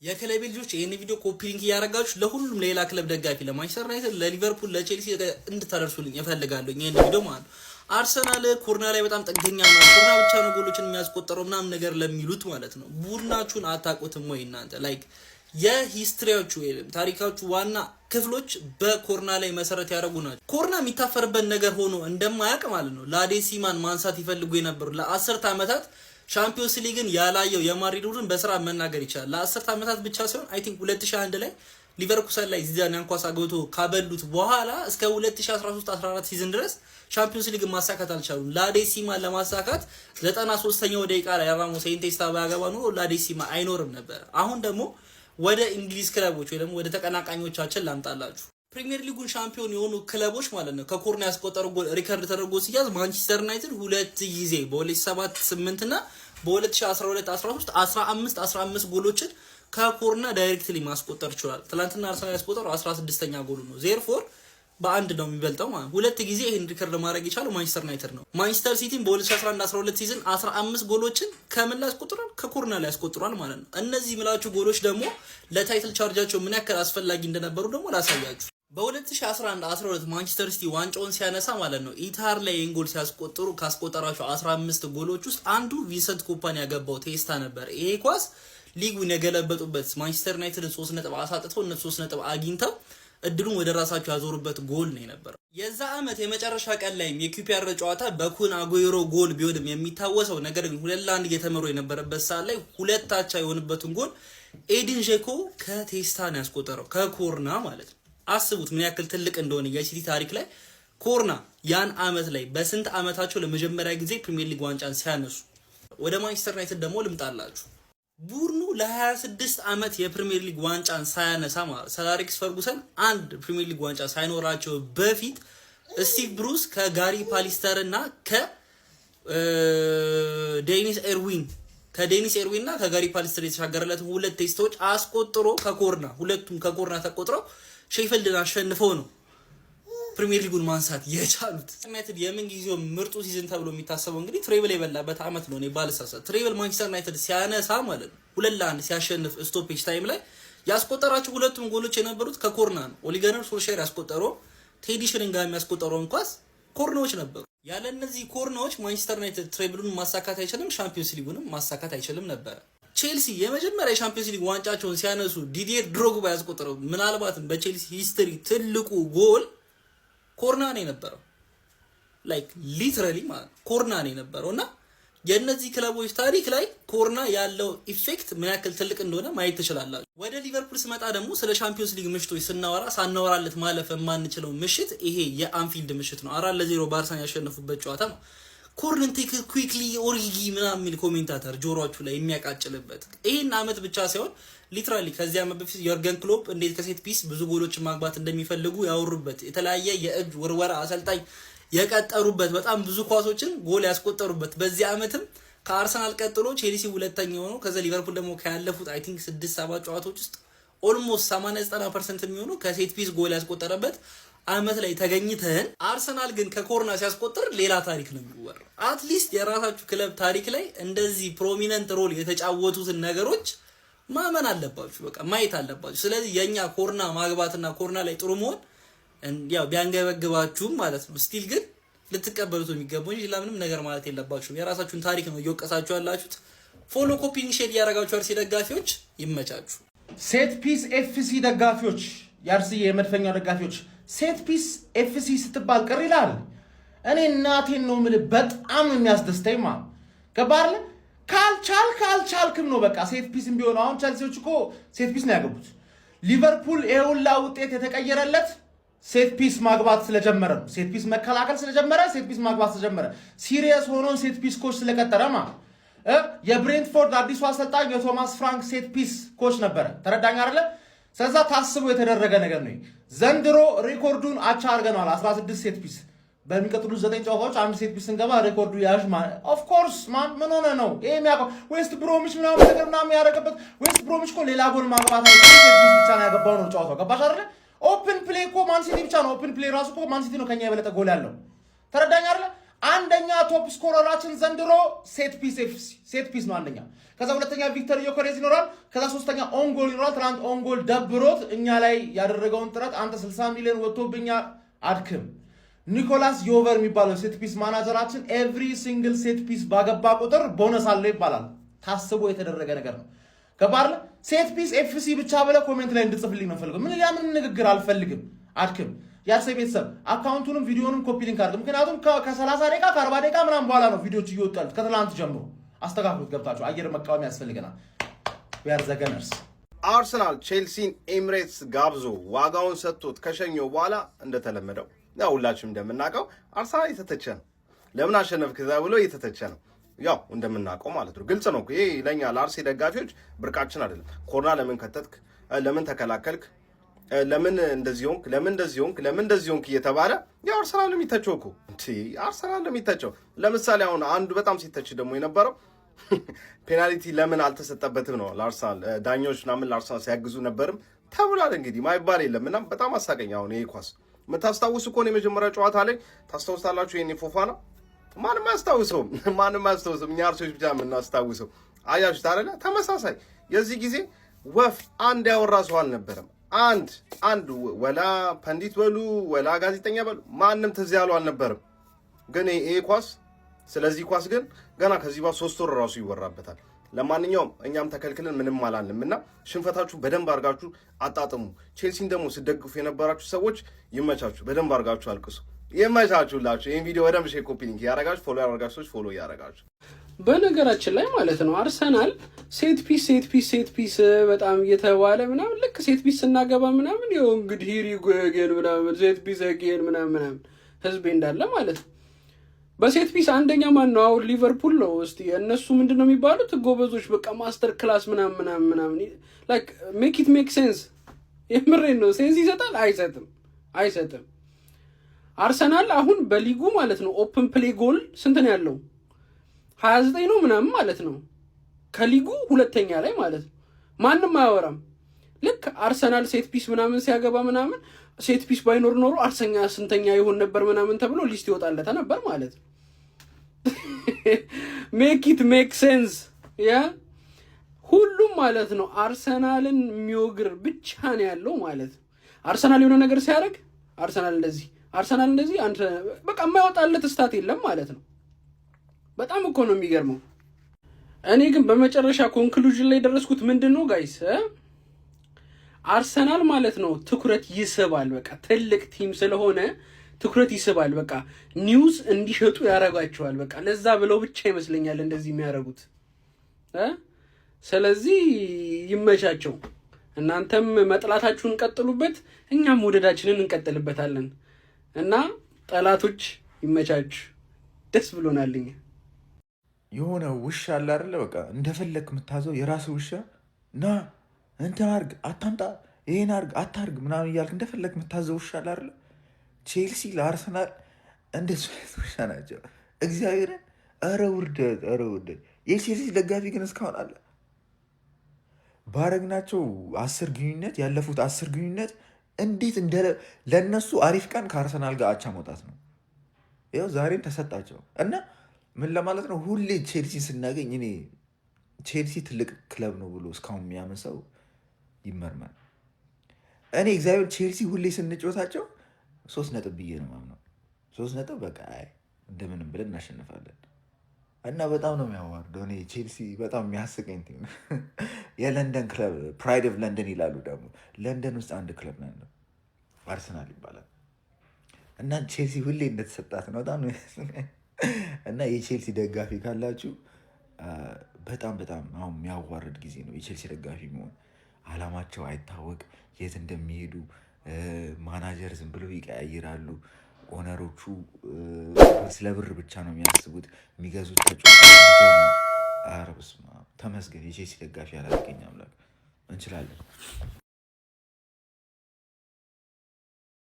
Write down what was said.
የክለብ ልጆች ይሄን ቪዲዮ ኮፒ ሊንክ ያረጋችሁ ለሁሉም ሌላ ክለብ ደጋፊ ለማንቸስተር ዩናይትድ ለሊቨርፑል ለቼልሲ እንድታደርሱልኝ እፈልጋለሁ ይሄን ቪዲዮ ማለት አርሰናል ኮርና ላይ በጣም ጥገኛ ነው ኮርና ብቻ ነው ጎሎችን የሚያስቆጥረው ምናምን ነገር ለሚሉት ማለት ነው ቡድናችሁን አታውቁትም ወይ እናንተ ላይክ የሂስትሪያቹ ወይም ታሪካቹ ዋና ክፍሎች በኮርና ላይ መሰረት ያደረጉ ናቸው ኮርና የሚታፈርበት ነገር ሆኖ እንደማያውቅ ማለት ነው ላዴሲማን ማንሳት ይፈልጉ የነበሩ ለ10 አመታት ሻምፒዮንስ ሊግን ያላየው የማድሪድ ቡድን በስራ መናገር ይችላል ለ10 አመታት ብቻ ሳይሆን አይ ቲንክ 2001 ላይ ሊቨርፑል ላይ ዚዳን ያንኳስ አግብቶ ካበሉት በኋላ እስከ 2013-14 ሲዝን ድረስ ሻምፒዮንስ ሊግ ማሳካት አልቻሉም ላዴሲማ ለማሳካት 93ኛው ደቂቃ ላይ ራሞስ ኢንቴስታ ባያገባ ነው ላዴሲማ አይኖርም ነበር አሁን ደግሞ ወደ እንግሊዝ ክለቦች ወይ ደግሞ ወደ ተቀናቃኞቻችን ላምጣላችሁ ፕሪሚየር ሊጉን ሻምፒዮን የሆኑ ክለቦች ማለት ነው ከኮርና ያስቆጠሩ ጎል ሪከርድ ተደርጎ ሲያዝ ማንቸስተር ዩናይትድ ሁለት ጊዜ በ2007-8 እና በ2012-13 15 ጎሎችን ከኮርና ዳይሬክትሊ ማስቆጠር ይችላል ትላንትና አርሰናል ያስቆጠረው 16ኛ ጎሉ ነው ዜርፎር በአንድ ነው የሚበልጠው ማለት ሁለት ጊዜ ይሄን ሪከርድ ማድረግ ይቻላል ማንቸስተር ዩናይትድ ነው ማንቸስተር ሲቲን በ2011-12 ሲዝን 15 ጎሎችን ከምን ላይ ያስቆጥራል ከኮርና ላይ ያስቆጥራል ማለት ነው እነዚህ ምላችሁ ጎሎች ደግሞ ለታይትል ቻርጃቸው ምን ያክል አስፈላጊ እንደነበሩ ደግሞ ላሳያችሁ በ2011-12 ማንቸስተር ሲቲ ዋንጫውን ሲያነሳ ማለት ነው ኢታር ላይ ጎል ሲያስቆጥሩ ካስቆጠራቸው 15 ጎሎች ውስጥ አንዱ ቪንሰንት ኮምፓኒ ያገባው ቴስታ ነበር ይሄ ኳስ ሊጉን የገለበጡበት ማንቸስተር ዩናይትድ 3 ነጥብ አሳጥተው እነሱ 3 ነጥብ አግኝተው እድሉን ወደ ራሳቸው ያዞሩበት ጎል ነው የነበረው የዛ አመት የመጨረሻ ቀን ላይ የኪፒአር ጨዋታ በኩን አጉዌሮ ጎል ቢወድም የሚታወሰው ነገር ግን 2-1 እየተመሩ የነበረበት ሰዓት ላይ ሁለት አቻ የሆነበትን ጎል ኤዲን ጄኮ ከቴስታ ነው ያስቆጠረው ከኮርና ማለት ነው አስቡት ምን ያክል ትልቅ እንደሆነ የሲቲ ታሪክ ላይ ኮርና ያን አመት ላይ በስንት አመታቸው ለመጀመሪያ ጊዜ ፕሪሚየር ሊግ ዋንጫን ሲያነሱ ወደ ማንቸስተር ዩናይትድ ደግሞ ልምጣላችሁ ቡርኑ ለ26 አመት የፕሪሚየር ሊግ ዋንጫን ሳያነሳ ማለት ሰር አሌክስ ፈርጉሰን አንድ ፕሪሚየር ሊግ ዋንጫ ሳይኖራቸው በፊት ስቲቭ ብሩስ ከጋሪ ፓሊስተር እና ከዴኒስ ኤርዊን እና ከጋሪ ፓሊስተር የተሻገረለት ሁለት ቴስቶች አስቆጥሮ ከኮርና ሁለቱም ከኮርና ተቆጥረው ሼፊልድን አሸንፈው ነው ፕሪሚየር ሊጉን ማንሳት የቻሉት ዩናይትድ የምን ጊዜው ምርጡ ሲዝን ተብሎ የሚታሰበው እንግዲህ ትሬብል የበላበት አመት ነው ባልሳሳ ትሬብል ማንቸስተር ዩናይትድ ሲያነሳ ማለት ነው 2-1 ሲያሸንፍ ስቶፔጅ ታይም ላይ ያስቆጠራቸው ሁለቱም ጎሎች የነበሩት ከኮርና ነው ኦሊ ጉናር ሶልሻየር ያስቆጠረው ቴዲ ሽሪንጋም ያስቆጠረው እንኳን ኮርናዎች ነበሩ ያለ እነዚህ ኮርናዎች ማንቸስተር ዩናይትድ ትሬብሉን ማሳካት አይችልም ሻምፒዮንስ ሊጉንም ማሳካት አይችልም ነበር ቼልሲ የመጀመሪያ ሻምፒዮንስ ሊግ ዋንጫቸውን ሲያነሱ ዲዲየር ድሮግባ ያስቆጠረው ምናልባትም በቼልሲ ሂስትሪ ትልቁ ጎል ኮርና ነው የነበረው ላይክ ሊትራሊ ማለት ኮርና ነው የነበረውና የነዚህ ክለቦች ታሪክ ላይ ኮርና ያለው ኢፌክት ምን ያክል ትልቅ እንደሆነ ማየት ትችላላችሁ ወደ ሊቨርፑል ስመጣ ደግሞ ስለ ሻምፒዮንስ ሊግ ምሽቶች ሳናወራለት ማለፍ የማንችለው ምሽት ይሄ የአንፊልድ ምሽት ነው 4-0 ባርሳን ያሸነፉበት ጨዋታ ነው ኮርነር ቴክ ኩዊክሊ ኦሪጊ ምናምን የሚል ኮሜንታተር ጆሮአችሁ ላይ የሚያቃጭልበት ይሄን አመት ብቻ ሳይሆን ሊትራሊ ከዚያ አመት በፊት የርገን ክሎፕ እንዴት ከሴት ፒስ ብዙ ጎሎችን ማግባት እንደሚፈልጉ ያወሩበት የተለያየ የእጅ ወርወራ አሰልጣኝ የቀጠሩበት በጣም ብዙ ኳሶችን ጎል ያስቆጠሩበት በዚህ አመትም ከአርሰናል ቀጥሎ ቼልሲ ሁለተኛው ነው ከዛ ሊቨርፑል ደግሞ ከያለፉት አይ ቲንክ 6-7 ጨዋታዎች ውስጥ ኦልሞስት 80-90% የሚሆነው ከሴት ፒስ ጎል ያስቆጠረበት አመት ላይ ተገኝተን አርሰናል ግን ከኮርና ሲያስቆጥር ሌላ ታሪክ ነው የሚወራው አትሊስት የራሳችሁ ክለብ ታሪክ ላይ እንደዚህ ፕሮሚነንት ሮል የተጫወቱትን ነገሮች ማመን አለባችሁ በቃ ማየት አለባችሁ ስለዚህ የኛ ኮርና ማግባትና ኮርና ላይ ጥሩ መሆን ያው ቢያንገበግባችሁ ማለት ነው ስቲል ግን ልትቀበሉት የሚገባው እንጂ ለምንም ነገር ማለት የለባችሁ የራሳችሁን ታሪክ ነው እየወቀሳችሁ ያላችሁት ፎሎ ኮፒንግ ሼር ያረጋችሁ አርሲ ደጋፊዎች ይመቻችሁ ሴት ፒስ ኤፍሲ ደጋፊዎች ያርሲ የመድፈኛው ደጋፊዎች ሴት ፒስ ኤፍሲ ስትባል ቅር ይላል እኔ እናቴን ነው የምልህ በጣም የሚያስደስተኝ ማለት ገባርለ ካልቻልክም ነው በቃ ሴት ፒስም ቢሆን አሁን ቸልሲዎች እኮ ሴት ፒስ ነው ያገቡት ሊቨርፑል ኤውላ ውጤት የተቀየረለት ሴት ፒስ ማግባት ስለጀመረ ነው ሴት ፒስ መከላከል ስለጀመረ ሴት ፒስ ማግባት ስለጀመረ ሲሪየስ ሆኖ ሴት ፒስ ኮች ስለቀጠረ ማለት የብሬንትፎርድ አዲሱ አሰልጣኝ የቶማስ ፍራንክ ሴት ፒስ ኮች ነበር ተረዳኝ አይደለ ስለዛ ታስቦ የተደረገ ነገር ነው ዘንድሮ ሪኮርዱን አቻ አርገናል 16 ሴት ፒስ በሚቀጥሉት 9 ጨዋታዎች አንድ ሴት ፒስ እንገባ ሪኮርዱ ያሽ ማለት ኦፍ ኮርስ ማን ምን ሆነ ነው ይሄ የሚያውቀው ዌስት ብሮሚች ምናምን ነገር ምናምን ያረጋበት ዌስት ብሮሚች እኮ ሌላ ጎል ማግባት ነው ሴት ፒስ ብቻ ነው ያገባው ነው ጨዋታው ገባሽ አይደለ ኦፕን ፕሌይ እኮ ማን ሲቲ ብቻ ነው ኦፕን ፕሌይ ራሱ እኮ ማን ሲቲ ነው ከኛ የበለጠ ጎል ያለው ተረዳኝ አይደለ አንደኛ ቶፕ ስኮረራችን ዘንድሮ ሴት ፒስ ነው አንደኛ። ከዛ ሁለተኛ ቪክተር ዮከሬዝ ይኖራል። ከዛ ሶስተኛ ኦንጎል ይኖራል። ትናንት ኦንጎል ደብሮት እኛ ላይ ያደረገውን ጥረት አንተ 60 ሚሊዮን ወጥቶብኛ አድክም። ኒኮላስ ዮቨር የሚባለው ሴት ፒስ ማናጀራችን ኤቭሪ ሲንግል ሴት ፒስ ባገባ ቁጥር ቦነስ አለው ይባላል። ታስቦ የተደረገ ነገር ነው። ከባርለ ሴት ፒስ ኤፍሲ ብቻ ብለ ኮሜንት ላይ እንድጽፍልኝ ነው ፈልገው። ምን ያምን ንግግር አልፈልግም። አድክም ያርሴ ቤተሰብ አካውንቱንም ቪዲዮንም ኮፒ ሊንክ አድርግ። ምክንያቱም ከ30 ደቂቃ ከ40 ደቂቃ ምናምን በኋላ ነው ቪዲዮዎች እየወጡ ያሉት። ከትላንት ጀምሮ አስተካክሉት ገብታችሁ። አየር መቃወም ያስፈልገናል። ዊ አር ዘ ገነርስ። አርሰናል ቼልሲን ኤሚሬትስ ጋብዞ ዋጋውን ሰጥቶት ከሸኘው በኋላ እንደተለመደው ያው ሁላችንም እንደምናውቀው አርሰናል የተተቸ ነው። ለምን አሸነፍክ ብሎ የተተቸ ነው። ያው እንደምናውቀው ማለት ነው። ግልጽ ነው። ይሄ ለኛ ለአርሴ ደጋፊዎች ብርቃችን አይደለም። ኮርና ለምን ከተትክ፣ ለምን ተከላከልክ፣ ለምን እንደዚህ ሆንክ እየተባለ ያው አርሰናል የሚተቸው እኮ አርሰናል የሚተቸው። ለምሳሌ አሁን አንዱ በጣም ሲተች ደግሞ የነበረው ፔናልቲ ለምን አልተሰጠበትም ነው። ለአርሰናል ዳኞች ምናምን ለአርሰናል ሲያግዙ ነበርም ተብሏል። እንግዲህ ማይባል የለም እና በጣም አሳቀኝ። አሁን ይሄ ኳስ የምታስታውሱ ከሆነ የመጀመሪያ ጨዋታ ላይ ታስታውሳላችሁ። ይሄኔ ፎፋና ማንም አያስታውሰውም። እኛ አርሶች ብቻ የምናስታውሰው አያችሁት አይደለ? ተመሳሳይ የዚህ ጊዜ ወፍ አንድ ያወራ ሰው አልነበረም። አንድ ወላ ፐንዲት በሉ ወላ ጋዜጠኛ በሉ ማንም ትዝ ያለው አልነበረም። ግን ይሄ ኳስ ስለዚህ ኳስ ግን ገና ከዚህ በኋላ 3 ወር ራሱ ይወራበታል። ለማንኛውም እኛም ተከልክለን ምንም አላልንም እና ሽንፈታችሁ በደንብ አድርጋችሁ አጣጥሙ። ቼልሲን ደግሞ ስደግፉ የነበራችሁ ሰዎች ይመቻችሁ፣ በደንብ አድርጋችሁ አልቅሱ። ይመቻችሁላችሁ። ይህን ቪዲዮ በደንብ ሼር፣ ኮፒ ሊንክ ያደረጋችሁ ፎሎ ያደረጋችሁ ሰዎች ፎሎ ያደረጋችሁ። በነገራችን ላይ ማለት ነው አርሰናል ሴት ፒስ በጣም እየተባለ ምናምን ልክ ሴት ፒስ ስናገባ ምናምን ይኸው እንግዲህ ሂሪጎጌን ምናምን ሴት ፒስ ጌን ምናምን ህዝቤ እንዳለ ማለት ነው። በሴት ፒስ አንደኛ ማን ነው? አሁን ሊቨርፑል ነው። እስቲ እነሱ ምንድነው የሚባሉት? ጎበዞች በቃ ማስተር ክላስ ምናምን ላይክ ሜክ ኢት ሜክ ሴንስ። የምሬን ነው። ሴንስ ይሰጣል አይሰጥም። አርሰናል አሁን በሊጉ ማለት ነው ኦፕን ፕሌይ ጎል ስንት ነው ያለው? 29 ነው ምናምን ማለት ነው። ከሊጉ ሁለተኛ ላይ ማለት ነው። ማንም አያወራም። ልክ አርሰናል ሴት ፒስ ምናምን ሲያገባ ምናምን ሴት ፒስ ባይኖር ኖሮ አርሰኛ ስንተኛ ይሆን ነበር ምናምን ተብሎ ሊስት ይወጣለታ ነበር ማለት ነው። ሜክ ኢት ሜክ ሴንስ ያ ሁሉም ማለት ነው አርሰናልን የሚወግር ብቻ ነው ያለው ማለት ነው። አርሰናል የሆነ ነገር ሲያደርግ አርሰናል እንደዚህ አንተ በቃ የማይወጣለት ስታት የለም ማለት ነው። በጣም እኮ ነው የሚገርመው። እኔ ግን በመጨረሻ ኮንክሉዥን ላይ ደረስኩት። ምንድነው ጋይስ አርሰናል ማለት ነው ትኩረት ይስባል። በቃ ትልቅ ቲም ስለሆነ ትኩረት ይስባል። በቃ ኒውስ እንዲሸጡ ያረጋቸዋል። በቃ ለዛ ብለው ብቻ ይመስለኛል እንደዚህ የሚያረጉት። ስለዚህ ይመቻቸው። እናንተም መጥላታችሁን ቀጥሉበት፣ እኛም መውደዳችንን እንቀጥልበታለን። እና ጠላቶች ይመቻችሁ። ደስ ብሎናልኝ። የሆነ ውሻ አለ አይደለ? በቃ እንደፈለክ የምታዘው የራስ ውሻ ና እንትን አርግ አታምጣ፣ ይሄን አርግ አታርግ ምናምን እያልክ እንደፈለክ የምታዘው ውሻ አለ አይደለ? ቼልሲ ለአርሰናል እንደሱ አይነት ውሻ ናቸው። እግዚአብሔርን ኧረ ውርደት። የቼልሲ ደጋፊ ግን እስካሁን አለ። ባረግናቸው 10 ግንኙነት ያለፉት 10 ግንኙነት እንዴት ለእነሱ አሪፍ ቀን ከአርሰናል ጋር አቻ መውጣት ነው። ይኸው ዛሬም ተሰጣቸው እና ምን ለማለት ነው፣ ሁሌ ቼልሲ ስናገኝ እኔ ቼልሲ ትልቅ ክለብ ነው ብሎ እስካሁን የሚያምን ሰው ይመርመር። እኔ እግዚአብሔር ቼልሲ ሁሌ ስንጮታቸው 3 ነጥብ ብዬ ነው ማምነው። 3 ነጥብ በቃ እንደምንም ብለን እናሸንፋለን እና በጣም ነው የሚያዋርደው። እኔ ቼልሲ በጣም የሚያስቀኝ ቲም የለንደን ክለብ ፕራይድ ኦፍ ለንደን ይላሉ። ደግሞ ለንደን ውስጥ አንድ ክለብ ነው አርሰናል ይባላል እና ቼልሲ ሁሌ እንደተሰጣት ነው በጣም እና የቼልሲ ደጋፊ ካላችሁ በጣም አሁን የሚያዋርድ ጊዜ ነው የቼልሲ ደጋፊ መሆን። አላማቸው አይታወቅ፣ የት እንደሚሄዱ ማናጀር ዝም ብሎ ይቀያይራሉ። ኦነሮቹ ስለ ብር ብቻ ነው የሚያስቡት። የሚገዙት ተጫዋቾች ተመስገን የቼልሲ ደጋፊ ያላገኝ አምላክ እንችላለን።